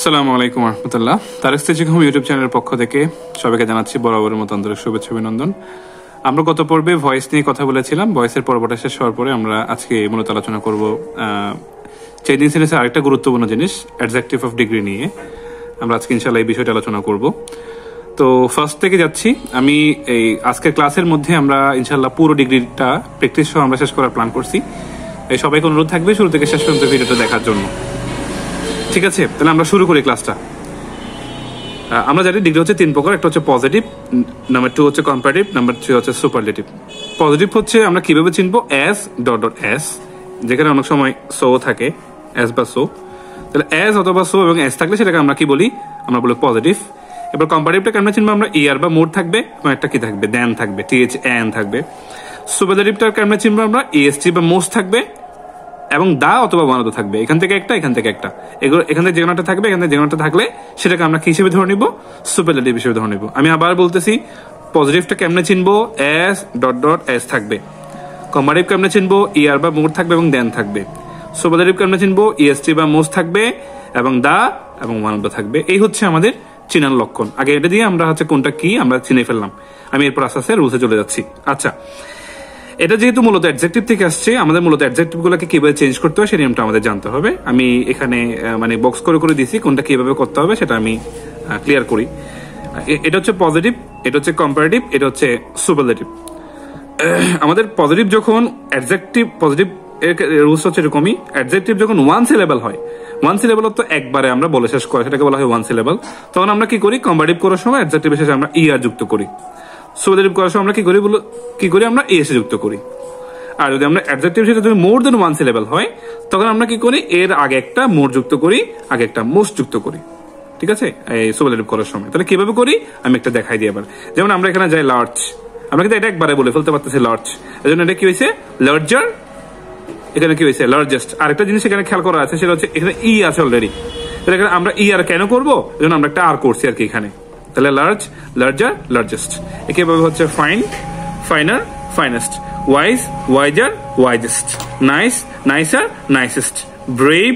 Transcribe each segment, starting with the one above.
আসসালামু আলাইকুম রহমতুল্লাহ। Tarique তেজিক home YouTube চ্যানেলের পক্ষ থেকে সবাইকে জানাচ্ছি বরাবরের মতো আন্তরিক শুভেচ্ছা অভিনন্দন। আমরা গত পর্বে ভয়েস নিয়ে কথা বলেছিলাম। ভয়েসের পর্বটা শেষ হওয়ার পরে আমরা আজকে মূলত আলোচনা করব চেঞ্জিং সেন্টেন্সের আরেকটা গুরুত্বপূর্ণ জিনিস, অ্যাডজেক্টিভ অফ ডিগ্রি নিয়ে। আমরা আজকে ইনশাআল্লাহ এই বিষয়টা আলোচনা করব। তো ফার্স্ট থেকে যাচ্ছি আমি। এই আজকের ক্লাসের মধ্যে আমরা ইনশাআল্লাহ পুরো ডিগ্রিটা প্র্যাকটিস সহ আমরা শেষ করার প্ল্যান করছি। এই সবাইকে অনুরোধ থাকবে শুরু থেকে শেষ পর্যন্ত ভিডিওটা দেখার জন্য। ঠিক আছে, তাহলে আমরা শুরু করি ক্লাসটা। আমরা জানি ডিগ্রি হচ্ছে তিন প্রকার। একটা হচ্ছে পজিটিভ, নাম্বার 2 হচ্ছে কম্পারেটিভ, নাম্বার 3 হচ্ছে সুপারলেটিভ। পজিটিভ হচ্ছে আমরা কিভাবে চিনবো, এস ডট ডট এস, যেখানে অনেক সময় সো থাকে, এস বা সো। তাহলে এস অথবা সো এবং এস থাকলে সেটাকে আমরা কি বলি, আমরা বলি পজিটিভ। এবার কম্পারেটিভটাকে আমরা চিনবো, আমরা ইয়ার বা মোড থাকবে এবং একটা কি থাকবে, দেন থাকবে, টিএইচ এন থাকবে। সুপারলেটিভটাকে আমরা চিনবো, আমরা ইএসটি বা মোস্ট থাকবে এবং দা অথবা ওয়ান অফ থাকবে। এখান থেকে একটা, এখান থেকে একটা, এগুলো এখান থেকে যে কোনোটা থাকবে, এখান থেকে যে কোনোটা থাকলে সেটাকে আমরা কি হিসেবে ধরে নিব, সুপারলেটিভ হিসেবে ধরে নিব। আমি আবার বলতেছি, পজিটিভটা কেমনে চিনবো, এস ডট ডট এস থাকবে। কম্পারেটিভ কেমনে চিনবো, ইয়ার বা মোড থাকবে এবং দেন থাকবে। সুপারলেটিভ কেমনে চিনবো, ইএসটি বা মোস্ট থাকবে এবং দা এবং ওয়ান অফ থাকবে। এই হচ্ছে আমাদের চিনার লক্ষণ। আগে এটা দিয়ে আমরা হচ্ছে কোনটা কি আমরা চিনে ফেললাম। আমি এরপর আস্তে আস্তে রুলসে চলে যাচ্ছি। আচ্ছা, এটা যেহেতু মূলত অ্যাডজেক্টিভ থেকে আসছে, আমাদের মূলত অ্যাডজেক্টিভ গুলোকে কিভাবে চেঞ্জ করতে হয় সেই নিয়মটা আমাদের জানতে হবে। আমি এখানে মানে বক্স করে করে দিছি, কোনটা কিভাবে করতে হবে সেটা আমি ক্লিয়ার করি। এটা হচ্ছে পজিটিভ, এটা হচ্ছে কম্পারেটিভ, এটা হচ্ছে সুপারলেটিভ। আমাদের পজিটিভ যখন অ্যাডজেক্টিভ, পজিটিভ রুলস হচ্ছে এরকমই, অ্যাডজেক্টিভ যখন ওয়ান সিলেবল হয়, ওয়ান সিলেবল তো একবারে আমরা বলে শেষ করি, সেটাকে বলা হয় ওয়ান সিলেবল। তখন আমরা কি করি, কম্পারেটিভ করার সময় অ্যাডজেক্টিভের শেষে আমরা ইয়ার যুক্ত করি। সুপারলেটিভ করার সময় আমরা কি করি আমরা এস যুক্ত করি। আর যদি আমরা অ্যাডজেক্টিভ সেটা যদি মোর দেন ওয়ান সিলেবল হয়, তখন আমরা কি করি, এর আগে একটা মোর যুক্ত করি, আগে একটা মোস্ট যুক্ত করি। ঠিক আছে, এই সুপারলেটিভ করার সময়। তাহলে কিভাবে করি আমি একটা দেখাই দিই আবার। যেমন আমরা এখানে যাই লার্জ, আমরা কিন্তু এটা একবারে বলে ফেলতে পারতেছি লার্জ, এই জন্য এটা কি হয়েছে লার্জার, এখানে কি হয়েছে লার্জেস্ট। আরেকটা জিনিস এখানে খেয়াল করা আছে, সেটা হচ্ছে এখানে ই আছে অলরেডি। তাহলে এখানে আমরা ই আর কেন করবো, এই জন্য আমরা একটা আর করছি আর কি এখানে। তাহলে লার্জ, লার্জার, লার্জেস্ট। এভাবে হচ্ছে fine, finer, finest, wise, wiser, wisest, nice, nicer, nicest, brave,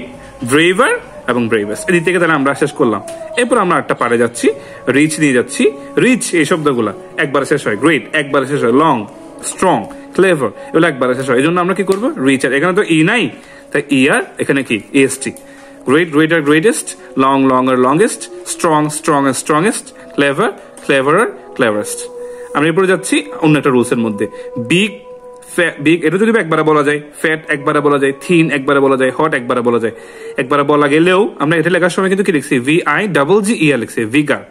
braver এবং ব্রেভেস্ট। এদিক থেকে তাহলে আমরা শেষ করলাম। এরপর আমরা একটা পারে যাচ্ছি, রিচ দিয়ে যাচ্ছি। রিচ এই শব্দগুলা একবারে শেষ হয়, গ্রেট একবারে শেষ হয়, লং, স্ট্রং, ক্লেভার এগুলো একবারে শেষ হয়। এই জন্য আমরা কি করবো, রিচ। আর এখানে তো ই নাই, তাই ই আর এখানে কি AST. Great, greater, greatest, long, longer, longest, strong, strongest, strongest, clever, cleverer, cleverest. আমি এরপরে যাচ্ছি অন্য একটা রুলস এর মধ্যে। বিগ, বিগ এটা যদি একবারে বলা যায়, ফ্যাট একবারে বলা যায়, থিন একবারে বলা যায়, হট একবারে বলা যায়। একবারে বলা গেলেও আমরা এটা লেখার সময় কিন্তু কি লিখছি, VIGGER লিখছি, ভিগার।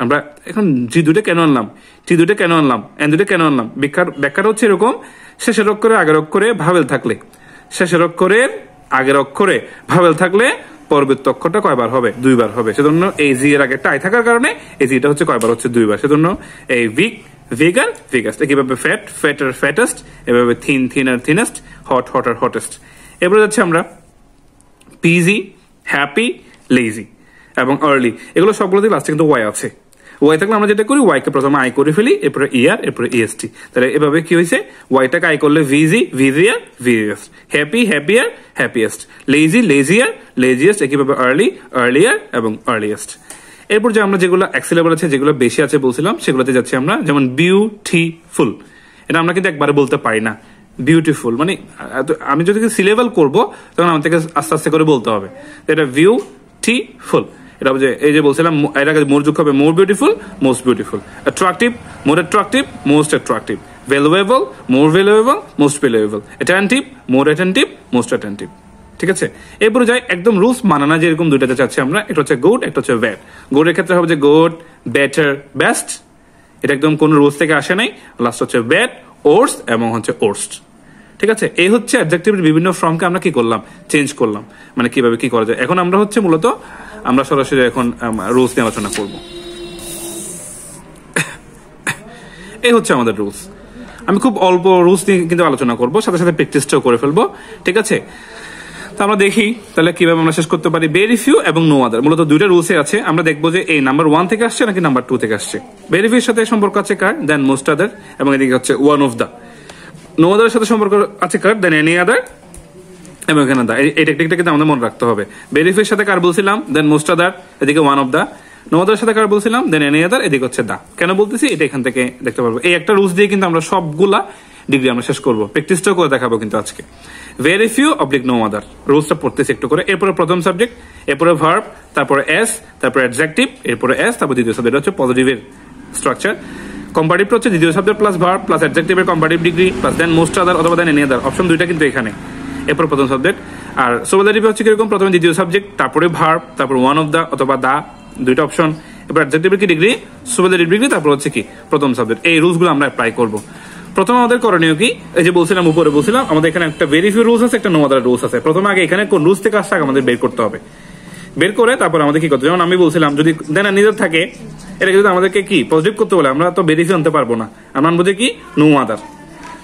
আমরা এখন জি দুটো কেন আনলাম, টি দুটো কেন আনলাম, এন দুটো কেন আনলাম, ব্যাখ্যাটা হচ্ছে এরকম, শেষের অক্ষরে আগের অক্ষরে ভাবেল থাকলে, শেষের অক্ষরের আগের অক্ষরে ভাবেল থাকলে পরবর্তী অক্ষরটা কয়বার হবে, দুইবার হবে। সেজন্য এই জি এর আগে টাই থাকার কারণে এই জিটা হচ্ছে কয়বার হচ্ছে, দুইবার। সেজন্য এই উইক, ভিগার, ভিগাস্ট। কিভাবে ফ্যাট, ফ্যাটার, ফ্যাটেস্ট, এভাবে thin, thinner, thinnest, hot, hotter, hottest. এরপরে যাচ্ছে আমরা পিজি, হ্যাপি, লেজি এবং আর্লি। এগুলো সবগুলোতে লাস্টে কিন্তু ওয়াই আছে। ওয়াই থাকলে আমরা যেটা করি, ওয়াই কে প্রথমে আই করে ফেলি, এরপরে ইয়ার, এরপরে ইএসটি। তাহলে এভাবে কি হয়েছে, ওয়াইটাকে আই করলে busy, busier, busiest, happy, happier, happiest, lazy, lazier, laziest. একইভাবে আর্লি, আর্লিয়ার এবং আর্লিয়েস্ট। এরপর যে আমরা যেগুলো অ্যাক্সিলেবল আছে, যেগুলো বেশি আছে বলছিলাম, সেগুলোতে যাচ্ছি আমরা। যেমন বিউটিফুল, এটা আমরা কিন্তু একবারে বলতে পারি না। বিউটিফুল মানে আমি যদি সিলেবল করবো, তখন আমার থেকে আস্তে আস্তে করে বলতে হবে। এটা বিউটিফুল, এটা এই যে বলছিলাম, এটাকে মোর যুক্ত হবে, more beautiful, most beautiful. Attractive, more attractive, most attractive. Valuable, more valuable, most valuable. Attentive, more attentive, most attentive. ঠিক আছে, এরপরে যাই একদম রুলস মানানা, যেরকম দুইটাতে চাচ্ছি আমরা। একটা হচ্ছে গুড, একটা হচ্ছে ব্যাড। গুডের ক্ষেত্রে হবে যে গুড, বেটার, বেস্ট। এটা একদম কোন রুলস থেকে আসে নাই। লাস্ট হচ্ছে ব্যাড, ওর্স এবং হচ্ছে ওর্স্ট। ঠিক আছে, এই হচ্ছে অ্যাডজেক্টিভের বিভিন্ন ফর্মকে আমরা কি করলাম, চেঞ্জ করলাম। মানে কিভাবে কি করা যায়। এখন আমরা হচ্ছে মূলত আমরা সরাসরি এখন রুলস নিয়ে আলোচনা করব। এই হচ্ছে আমাদের রুলস। আমি খুব অল্প রুলস নিয়ে কিন্তু আলোচনা করবো, সাথে সাথে প্র্যাকটিসটাও করে ফেলবো। ঠিক আছে, তো আমরা দেখি তাহলে কিভাবে আমরা শেষ করতে পারি। ভেরি ফিউ এবং নো আদার, মূলত দুইটা রুলসে আছে। আমরা দেখবো যে এই নাম্বার 1 থেকে আসছে নাকি নাম্বার 2 থেকে আসছে। ভেরি ফিউর সাথে সম্পর্ক আছে কার, দেন মোস্ট আদার, এবং এদিকে হচ্ছে ওয়ান অফ দা। নো আদারের সাথে সম্পর্ক আছে কার, দেন এনি আদার, এবং এখানে দা, এই টেকনিকটা কিন্তু আমাদের মনে রাখতে হবে। ভেরিফির সাথে কার বলছিলাম, দেন মোস্ট আদার, এদিকে one of the. No other সাথে কার বলছিলাম, দেন এনি আদার, এদিকে হচ্ছে দা। কেন বলতেছি এটা এখান থেকে দেখতে পারবো। এই একটা রুলস দিয়ে কিন্তু আমরা সবগুলা ডিগ্রি আমরা শেষ করবো, প্র্যাকটিসটাও করে দেখাবো কিন্তু আজকে। ভেরি ফিউ অবলিক নো আদার রুলসটা পড়তেছি একটু করে। এরপরে প্রথম সাবজেক্ট, এরপরে ভার্ব, তারপরে এস, তারপরে অ্যাডজেক্টিভ, এরপরে এস, তারপর দ্বিতীয় সাবজেক্ট হচ্ছে পজিটিভের স্ট্রাকচার। কম্পারেটিভ হচ্ছে দ্বিতীয় সাবজেক্ট প্লাস ভার্ব প্লাস অ্যাডজেক্টিভের comparative degree plus than most other অথবা দেন এনি আদার, অপশন দুইটা কিন্তু এখানে। এরপর প্রথম সাবজেক্ট। আর সুপারলেটিভ হচ্ছে কিরকম, প্রথমে দ্বিতীয় সাবজেক্ট, তারপরে ভার্ব, তারপর ওয়ান অফ দা অথবা দা, দুইটা অপশন। এরপর অ্যাডজেক্টিভের কি ডিগ্রি, সুপারলেটিভ ডিগ্রি, তারপর হচ্ছে কি প্রথম সাবজেক্ট। এই রুলসগুলো আমরা অ্যাপ্লাই করব। প্রথমে আমাদের করণীয় কি, এই যে বলছিলাম উপরে বলছিলাম আমাদের এখানে একটা ভেরি ফিউ রুলস আছে, একটা নো আদার রুলস আছে। প্রথমে আগে এখানে কোন রুলস থেকে আসছে আমাদের বের করতে হবে। বের করে তারপর আমাদের কি করতে, যেমন আমি বলছিলাম যদি দেন নিজের থাকে, এটা যদি আমাদেরকে কি পজিটিভ করতে বলে, আমরা তো ভেরি ফিউ আনতে পারবো না, আমরা আনবো যে কি নো আদার।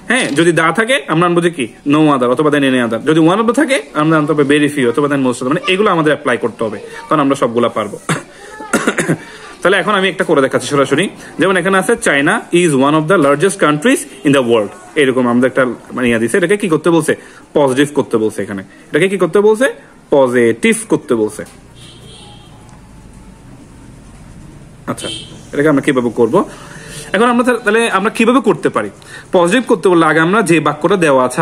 হ্যাঁ, যদি দা থাকে আমরা আনবো যে কি নো আদার অথবা দেন এনি আদার। যদি ওয়ান অফ দা থাকে আমরা আনতে হবে ভেরি ফিউ অথবা দেন মোস্ট আদার। মানে এগুলো আমাদের অ্যাপ্লাই করতে হবে, কারণ আমরা সবগুলা পারবো। তাহলে এখন আমি একটা করে দেখাচ্ছি সরাসরি। যেমন এখানে আছে China is one of the largest countries in the world, এরকম আমাদের একটা মানে ইয়া দিচ্ছে। এটাকে কি করতে বলছে, পজিটিভ করতে বলছে। এখানে এটাকে কি করতে বলছে, পজিটিভ করতে বলছে। আচ্ছা, এটাকে আমরা কিভাবে করবো এখন, আমরা তাহলে আমরা কিভাবে করতে পারি। পজিটিভ করতে বললে আগে আমরা যে বাক্যটা দেওয়া আছে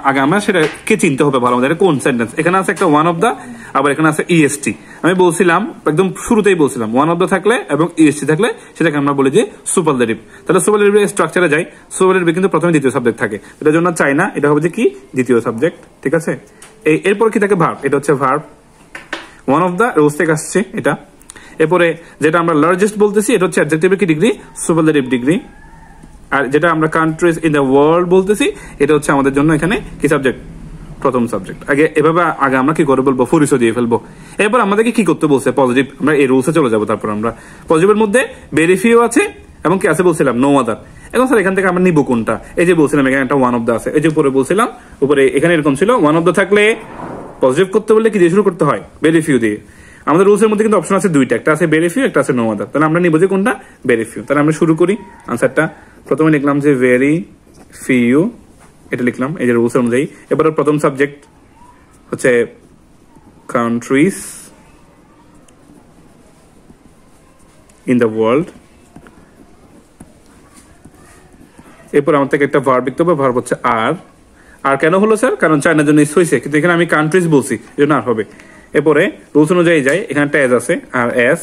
আগে আমরা সেটাকে চিনতে হবে ভালো আমাদের কোন সেন্টেন্স। এখানে আছে একটা ওয়ান অফ দা, আবার এখানে আছে ইএসটি। আমি বলছিলাম একদম শুরুতেই বলছিলাম ওয়ান অফ দা থাকলে এবং ইএসটি থাকলে সেটাকে আমরা বলি যে সুপারলেটিভ। তাহলে সুপারলেটিভ স্ট্রাকচারে যাই, সুপারলেটিভ কিন্তু প্রথমে দ্বিতীয় সাবজেক্ট থাকে, এটার জন্য চাই না, এটা হবে যে কি দ্বিতীয় সাবজেক্ট। ঠিক আছে, এরপর কি থাকে ভার্ব, এটা হচ্ছে ভার্ব। ওয়ান অফ দা রোজ থেকে আসছে এটা। এরপরে যেটা আমরা লার্জেস্ট বলতেছি এটা হচ্ছে অ্যাডজেক্টিভের কি ডিগ্রি, সুপারলেটিভ ডিগ্রি। আর যেটা আমরা কান্ট্রিজ ইন দ্য ওয়ার্ল্ড বলতেছি এটা হচ্ছে আমাদের জন্য এখানে কি সাবজেক্ট, প্রথম সাবজেক্ট। এভাবে আগে আমরা কি করে বলবো, পরিচয় দিয়ে ফেলবো। এরপর আমাদেরকে কি করতে বলছে, পজিটিভ। আমরা এই রুলসে চলে যাবো। তারপর আমরা পজিটিভের মধ্যে ভেরি ফিউ আছে এবং কি আছে বলছিলাম নো আদার। এখন স্যার এখান থেকে আমরা নিবো কোনটা, এই যে বলছিলাম এখানে একটা ওয়ান অফ দা আছে, এই যে উপরে বলছিলাম উপরে এখানে এরকম ছিল ওয়ান অফ দা থাকলে পজিটিভ করতে বললে কি দিয়ে শুরু করতে হয়, ভেরি ফিউ দিয়ে। আমাদের রুলসের মধ্যে কিন্তু অপশন আছে দুইটা, একটা আছে ভেরি ফিউ, একটা আছে নো আদার। তাহলে আমরা নিবো যে কোনটা, ভেরি ফিউ। তাহলে আমরা শুরু করি আনসারটা। প্রথমে লিখলাম যে ভেরি ফিউ, এটা লিখলাম এই যে রুলস অনুযায়ী। এবার প্রথম সাবজেক্ট হচ্ছে কান্ট্রিজ ইন দ্য ওয়ার্ল্ড। এরপর আমার থেকে একটা ভার্ব লিখতে হবে, ভার্ব হচ্ছে আর কেন হলো স্যার, কারণ চায়নার জন্য হয়েছে, কিন্তু এখানে আমি কান্ট্রিজ বলছি এই জন্য আর হবে। এরপরে রুলস অনুযায়ী যাই, এখানে একটা এস আছে আর এস।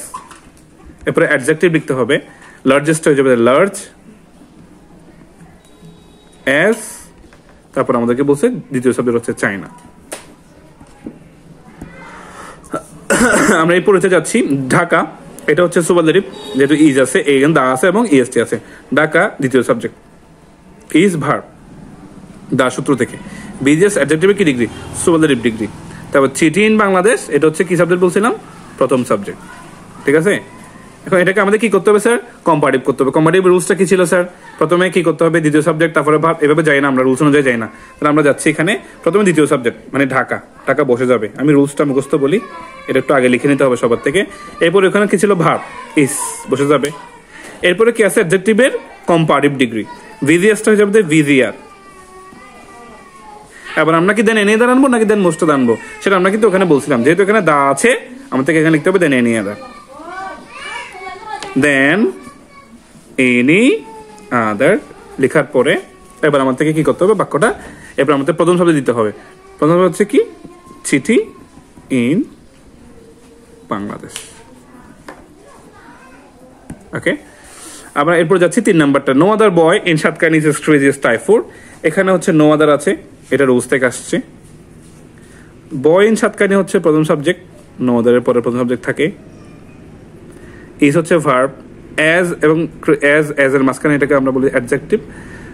এরপরে অ্যাডজেক্টিভ লিখতে হবে, লার্জেস্ট হয়ে যাবে লার্জ এস। তারপর আমাদেরকে বলছে দ্বিতীয় সাবজেক্ট হচ্ছে চায়না। আমরা এই পড়তে যাচ্ছি ঢাকা, এটা হচ্ছে সুপারলেটিভ যেহেতু ইজ আছে, এখানে দা আছে এবং ইএসটি আছে। ঢাকা দ্বিতীয় সাবজেক্ট, ইজ ভার্ব দা সূত্র থেকে। বিজিএস অ্যাডজেক্টিভের কি ডিগ্রি, সুপারলেটিভ ডিগ্রি। তারপর সিটি ইন বাংলাদেশ, এটা হচ্ছে কি সাবজেক্ট বলছিলাম, প্রথম সাবজেক্ট। ঠিক আছে, এখন এটাকে আমাদের কি করতে হবে স্যার, কম্পারেটিভ করতে হবে। কম্পারেটিভ রুলসটা কি ছিল স্যার, প্রথমে কি করতে হবে দ্বিতীয় সাবজেক্ট তারপরে ভার্ব, এভাবে যাই না আমরা, রুলস অনুযায়ী যাই না। তাহলে আমরা যাচ্ছি এখানে প্রথমে দ্বিতীয় সাবজেক্ট মানে ঢাকা, ঢাকা বসে যাবে। আমি রুলসটা মুখস্থ বলি, এটা একটু আগে লিখে নিতে হবে সবার থেকে। এরপরে ওখানে কি ছিল ভার্ব, ইস বসে যাবে। এরপরে কি আছে অ্যাডজেক্টিভের কম্পারেটিভ ডিগ্রি, ভিজিএসটা হয়ে যাবে ভিজিআর। এবার আমরা কি দেন এনি আদার আনবো নাকি দেন মোস্ট আদার আনবো, সেটা আমরা কিন্তু ওখানে বলছিলাম। যেহেতু এখানে দা আছে আমাদের এখানে লিখতে হবে than any other, than any other লেখার পরে এবার আমার থেকে কি করতে হবে বাক্যটা, এবার আমাদের প্রথম শব্দ দিতে হবে। প্রথম শব্দ হচ্ছে কি, চিঠি ইন বাংলাদেশ। ওকে, আমরা এরপর যাচ্ছি 3 নাম্বারটা, no other boy in Satkania is craziest টাইফুড। এখানে হচ্ছে নো আদার আছে, এটা রুলস থেকে আসছে। বয় ইন সাতকানি হচ্ছে প্রথম সাবজেক্ট, নো আদারের পরে প্রথম সাবজেক্ট থাকে। ইজ হচ্ছে ভার্ব, অ্যাজ এবং অ্যাজ এর মাঝখানে এটাকে আমরা বলি অ্যাডজেক্টিভ।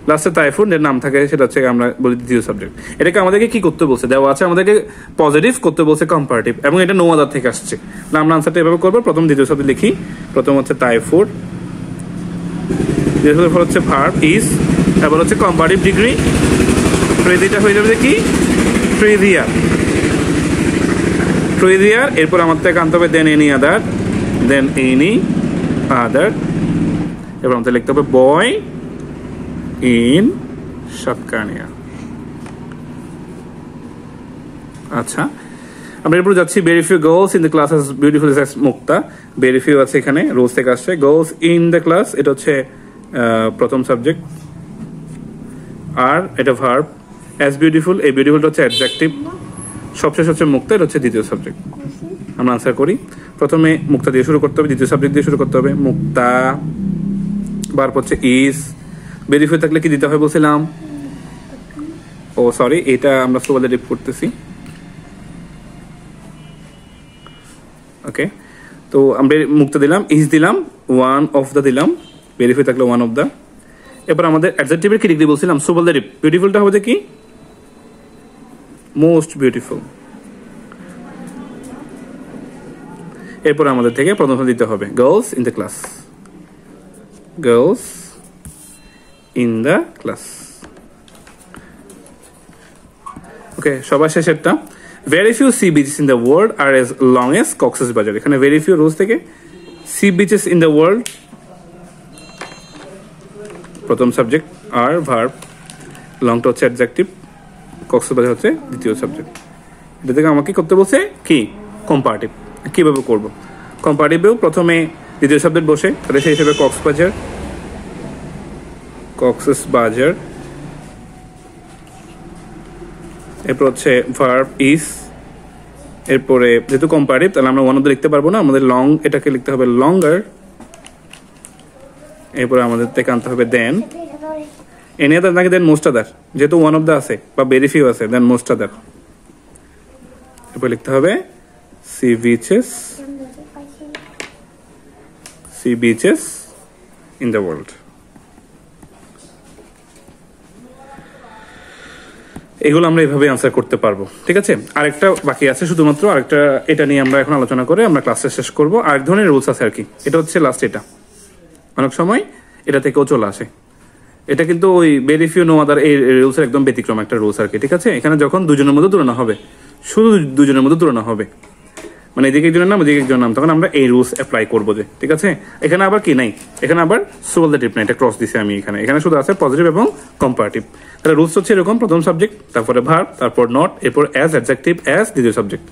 লাস্টে টাইফুড এর নাম থাকে, সেটা হচ্ছে আমরা বলি দ্বিতীয় সাবজেক্ট। এটাকে আমাদেরকে কি করতে বলছে, দেওয়া আছে আমাদেরকে পজিটিভ করতে বলছে কম্পারেটিভ, এবং এটা নো আদার থেকে আসছে। আমরা আনসারটা এভাবে করবো, প্রথম দ্বিতীয় শব্দ লিখি। প্রথম হচ্ছে টাইফুড, দ্বিতীয় শব্দ হচ্ছে ভার্ব ইজ, এবার হচ্ছে কম্পারেটিভ ডিগ্রি, ট্রেজিটা হয়ে যাবে কি ট্রেজিয়ার, ট্রেজিয়ার। এরপর আমার থেকে আনতে হবে than any other, than any other. এবার আমাদের লিখতে হবে বয় ইন সাতকানিয়া। আচ্ছা, আমরা এরপর যাচ্ছি very few girls in the class as beautiful as Mukta. Very few আছে এখানে, রোজ থেকে আসছে। গার্লস ইন দ্য ক্লাস এটা হচ্ছে প্রথম সাবজেক্ট, আর এটা ভার্ব। as beautiful, এই বিউটিফুলটা হচ্ছে অ্যাডজেক্টিভ। সবশেষ হচ্ছে মুক্তা, এটা হচ্ছে দ্বিতীয় সাবজেক্ট। আমরা আনসার করি। প্রথমে মুক্তা দিয়ে শুরু করতে হবে, দ্বিতীয় সাবজেক্ট দিয়ে শুরু করতে হবে। মুক্তা, ভার্ব হচ্ছে ইজ। ভেরি ফিউ থাকলে কি দিতে হয় বলছিলাম? ও সরি, এটা আমরা সুপারলেটিভ করতেছি। ওকে, তো আমরা মুক্তা দিলাম, ইজ দিলাম, ওয়ান অফ দ্য দিলাম, ভেরি ফিউ থাকলে ওয়ান অফ দ্য। এরপর আমাদের অ্যাডজেক্টিভের কি ডিগ্রি বলছিলাম? সুপারলেটিভ। বিউটিফুলটা হবে কি? Most beautiful. এরপর আমাদের থেকে প্রথম দিতে হবে girls in the class. Girls in the class. Okay, সবার শেষেরটা very few sea beaches in the world are as long as Cox's Bazar. এখানে ভেরি ফিউ রোজ থেকে, sea beaches in the world প্রথম সাবজেক্ট, আর ভার্ব, লংটা হচ্ছে অ্যাডজেক্টিভ, কক্সেস বাজার হচ্ছে দ্বিতীয় সাবজেক্ট। এটা থেকে আমাকে করতে বলছে কি? কম্পারেটিভ। কিভাবে করব? কম্পারেটিভেও প্রথমে দ্বিতীয় সাবজেক্ট বসে, তাহলে সেই হিসেবে কক্সবাজার, কক্সেস বাজার। এরপর হচ্ছে ভার্ব ইজ। এরপরে যেহেতু কম্পারেটিভ তাহলে আমরা ওয়ান অফ দ্য লিখতে পারবো না, আমাদের লং এটাকে লিখতে হবে লঙ্গার। এরপরে আমাদের থেকে আনতে হবে দেন। এনি আদার নাকি দেন মোস্ট আদার, যেহেতু ওয়ান অফ দ্য আছে বা ভেরি ফিউ আছে, দেন মোস্ট আদার। এরপর লিখতে হবে sea beaches, sea beaches in the world. এগুলো আমরা এইভাবে আনসার করতে পারবো। ঠিক আছে, আরেকটা বাকি আছে, শুধুমাত্র আরেকটা, এটা নিয়ে আমরা এখন আলোচনা করে আমরা ক্লাসটা শেষ করবো। আরেক ধরনের রুলস আছে আর কি, এটা হচ্ছে লাস্ট। এটা অনেক সময় এটা থেকেও চলে আসে। এটা কিন্তু ওই ভেরি ফিউ নো আদার এই রুলসের একদম ব্যতিক্রম একটা রুলস আর কি। ঠিক আছে, এখানে যখন দুজনের মধ্যে তুলনা হবে, শুধু দুজনের মধ্যে তুলনা হবে, মানে এদিকে একজনের নাম ওদিকে একজনের নাম, তখন আমরা এই রুলস অ্যাপ্লাই করবো যে। ঠিক আছে, এখানে আবার কি নাই, এখানে আবার সুপারলেটিভ নাই, এটা ক্রস দিছি আমি এখানে। এখানে শুধু আছে পজিটিভ এবং কম্পারেটিভ। তাহলে রুলস হচ্ছে এরকম: প্রথম সাবজেক্ট, তারপরে ভার্ব, তারপর নট, এরপর অ্যাজ, অ্যাডজেক্টিভ, অ্যাজ, দ্বিতীয় সাবজেক্ট।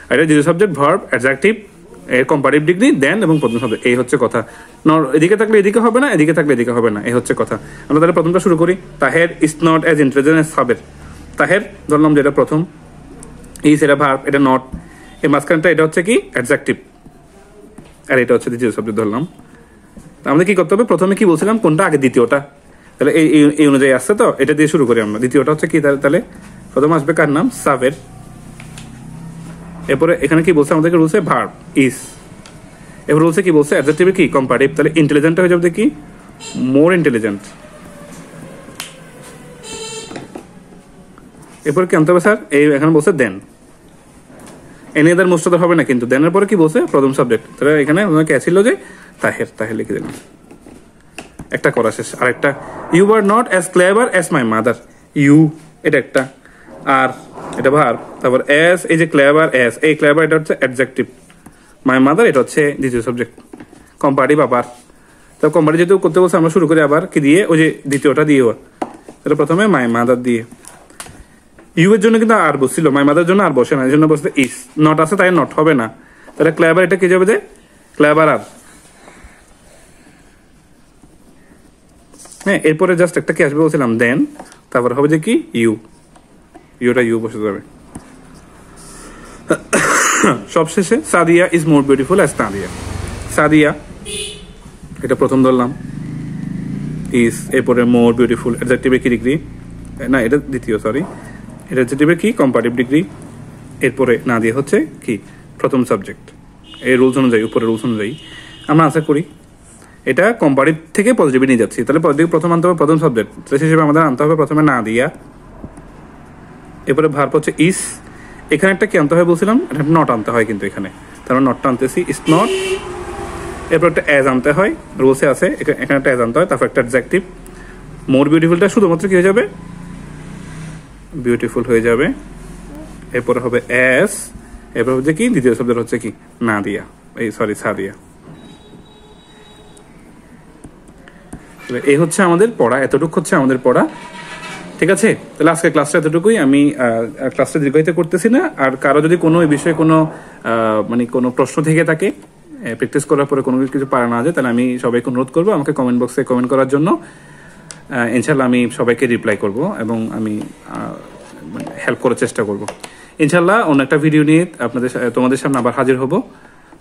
আর এটা দ্বিতীয় সাবজেক্ট, ভার্ব, অ্যাডজেক্টিভ, এর কম্পারেটিভ ডিগ্রি, দেন এবং প্রথম সাবজেক্ট। এই হচ্ছে কথা। এদিকে থাকলে এদিকে হবে না, এদিকে থাকলে এদিকে হবে না, এই হচ্ছে কথা। আমরা তাহলে প্রথমটা শুরু করি। Taher is not as intelligent as Saber. Taher ধরলাম যেটা প্রথম, ইজ এটা ভার্ব, এটা নট, এই মাঝখানটা এটা হচ্ছে কি অ্যাডজেক্টিভ, আর এটা হচ্ছে দ্বিতীয় সাবজেক্ট ধরলাম। আমাদের কি করতে হবে? প্রথমে কি বলছিলাম, কোনটা আগে? দ্বিতীয়টা। তাহলে এই অনুযায়ী আসছে, তো এটা দিয়ে শুরু করি আমরা। দ্বিতীয়টা হচ্ছে কি? তাহলে প্রথম আসবে কার নাম? সাবের। এরপরে এখানে কি বলছে আমাদেরকে? রুলসে ভার্ব ইজ। এবার রুলসে কি বলছে? অ্যাডজেক্টিভে কি? কম্পারেটিভ। তাহলে ইন্টেলিজেন্ট হয়ে যাবে কি? More intelligent. এরপর কি আনতে হবে স্যার? এই এখানে বলছে দেন। এনি আদার মোস্ট আদার হবে না কিন্তু, দেনের পরে কি বলছে? প্রথম সাবজেক্ট। তাহলে এখানে কে ছিল যে তাহের, তাহের লিখে দিলাম। একটা করা শেষ। আরেকটা, you are not as clever as my mother. You এটা একটা, আর এটা ভার্ব, তারপর অ্যাজ, এই যে ক্লেভার, অ্যাজ, এই ক্লেভার এটা হচ্ছে অ্যাডজেক্টিভ, মাই মাদার এটা হচ্ছে দ্বিতীয় সাবজেক্ট। কম্পারেটিভ আবার, তো কম্পারেটিভ যেহেতু করতে বলছে আমরা শুরু করি আবার কি দিয়ে? ওই যে দ্বিতীয়টা দিয়ে। তাহলে প্রথমে মাই মাদার দিয়ে। ইউ এর জন্য কিন্তু আর বসছিল, মাই মাদার জন্য আর বসে না, এই জন্য বসতে ইস। নট আছে তাই নট হবে না। তাহলে ক্লেভার এটা কি যাবে? যে ক্লেভার আর। হ্যাঁ, এরপরে জাস্ট একটা কি আসবে বলছিলাম? দেন, তারপর হবে যে কি? ইউ। ইউটা ইউ বসে যাবে। সবশেষে Sadia is more beautiful as Nadia. Sadia এটা প্রথম ধরলাম, ইজ, এরপরে মোর বিউটিফুল, অ্যাডজেক্টিভে কি ডিগ্রি? না, এটা দ্বিতীয়, সরি, এটা অ্যাডজেক্টিভে কি? Comparative degree. এরপরে নাদিয়া হচ্ছে কি? প্রথম সাবজেক্ট। এই রুলস অনুযায়ী, উপরে রুলস অনুযায়ী আমরা আনসার করি। এটা কম্পারেটিভ থেকে পজিটিভে নিয়ে যাচ্ছি, তাহলে পজিটিভ প্রথম আনতে হবে প্রথম সাবজেক্ট, তাহলে সেই হিসেবে আমাদের আনতে হবে প্রথমে নাদিয়া। এরপরে ভার্ব হচ্ছে ইস। এখানে একটা কি আনতে হয় বলছিলাম? এটা নট আনতে হয় কিন্তু এখানে, তারপর নটটা আনতেছি, ইস নট। এরপর একটা অ্যাজ আনতে হয়, রুলসে আছে, এখানে একটা অ্যাজ আনতে হয়, তারপর একটা অ্যাডজেক্টিভ। মোর বিউটিফুলটা শুধুমাত্র কি হয়ে যাবে? বিউটিফুল হয়ে যাবে। এরপরে হবে অ্যাজ, এরপর হচ্ছে কি? দ্বিতীয় শব্দ হচ্ছে কি? নাদিয়া, এই সরি সাদিয়া। এই হচ্ছে আমাদের পড়া, এতটুকু হচ্ছে আমাদের পড়া। ঠিক আছে, তাহলে আজকে ক্লাসটা এতটুকুই। আমি ক্লাসটা দীর্ঘায়িত করতেছি না। আর কারো যদি কোনো এই বিষয়ে কোনো মানে কোনো প্রশ্ন থেকে থাকে, প্র্যাকটিস করার পরে কোনো কিছু পারা না যায়, তাহলে আমি সবাইকে অনুরোধ করবো আমাকে কমেন্ট বক্সে কমেন্ট করার জন্য। ইনশাল্লাহ আমি সবাইকে রিপ্লাই করব এবং আমি হেল্প করার চেষ্টা করব ইনশাল্লাহ। অন্য একটা ভিডিও নিয়ে তোমাদের সামনে আবার হাজির হব।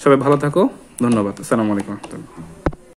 সবাই ভালো থাকো, ধন্যবাদ। আসসালামু আলাইকুম।